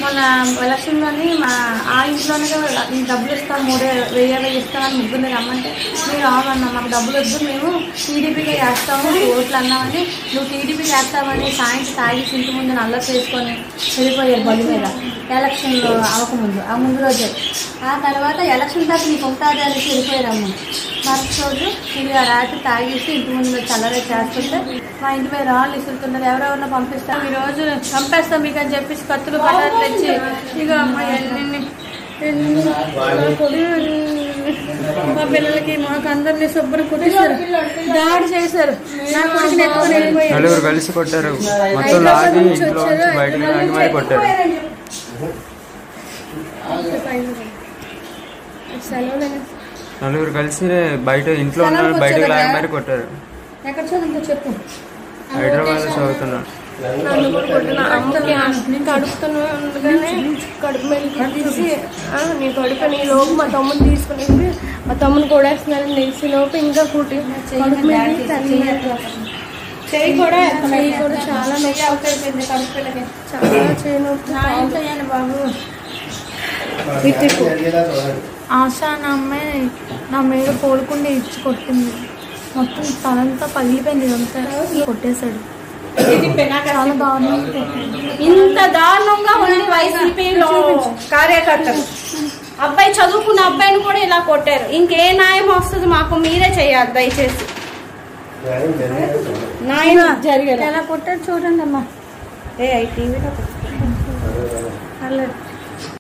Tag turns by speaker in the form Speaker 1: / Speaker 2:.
Speaker 1: మొన్న ఎలక్షన్లోని ఆ ఇంట్లోనే డబ్బులు ఇస్తాం 3,000 ఇస్తామని ముగ్గురిని రమ్మంటే మీరు అవునన్నా మాకు డబ్బులు వద్దు మేము టీడీపీకి వేస్తాము ఓట్లు అన్నామని నువ్వు టీడీపీకి వేస్తామని సాయంత్రం తాగి ఇంటి ముందు నల్ల చేసుకొని వెళ్ళిపోయారు బడి మీద ఎలక్షన్లో అవ్వకముందు ఆ ముందు రోజే. ఆ తర్వాత ఎలక్షన్ దాకా నీకు ఉంటుంది అనేసి వెళ్ళిపోయారమ్మ. మరుసటి రోజు మీరు ఆ రాత్రి తాగేసి ఇంటి ముందు చల్లరే చేస్తుంటే మా ఇంటి మీద రాళ్ళు ఇసురుతున్నారు, ఎవరెవరినో పంపిస్తాం ఈరోజు చంపేస్తాం మీకు అని చెప్పేసి కత్తులు పట్టాలు తెచ్చి ఇక అమ్మాయి మా పిల్లలకి మాకు అందరినీ శుభ్రం కుట్టిస్తారు, దాడి చేశారు. నా కొడుకుని ఎత్తుకొని వెళ్ళిపోయారు.
Speaker 2: కలిసి కొట్టారు, మొత్తం లాగి ఇంట్లో బయటకు లాగి మరి కొట్టారు. నలుగురు కలిసి బయట ఇంట్లో ఉన్నారు, బయటకు లాగి మరి కొట్టారు.
Speaker 1: ఎక్కడ చదువుతుందో చెప్పు.
Speaker 2: హైదరాబాద్ చదువుతున్నాను.
Speaker 3: నన్ను కూడా కొట్టిన అమ్మకి కడుపుతూనే ఉండగానే కడుపు మీద తీసి నీ కడుపుని లోపు మా తమ్ముని తీసుకుని మా తమ్ముని కొడేస్తున్నారని తెలిసి లోపు ఇంకా కుట్టి కడుపు మీద చెయ్యి కూడా చాలా నొప్పి అయిపోయింది. కడుపులకి చాలా చేయి నొప్పి బాబు.
Speaker 4: ఆశ నా అమ్మాయి నా మీద కోలుకుండా ఇచ్చి కొట్టింది, మొత్తం తలంతా పగిలిపోయింది, ఇదంతా కొట్టేశాడు. చాలా దారుణంగా
Speaker 3: ఇంత దారుణంగా ఉంది వైసీపీలో కార్యకర్తలు. అబ్బాయి చదువుకున్న అబ్బాయిని కూడా ఇలా కొట్టారు. ఇంకే న్యాయం వస్తుంది మాకు, మీరే చేయాలి దయచేసి. న్యాయం జరిగేది
Speaker 1: ఎలా కొట్టారు చూడండి అమ్మా.
Speaker 3: టీవీలో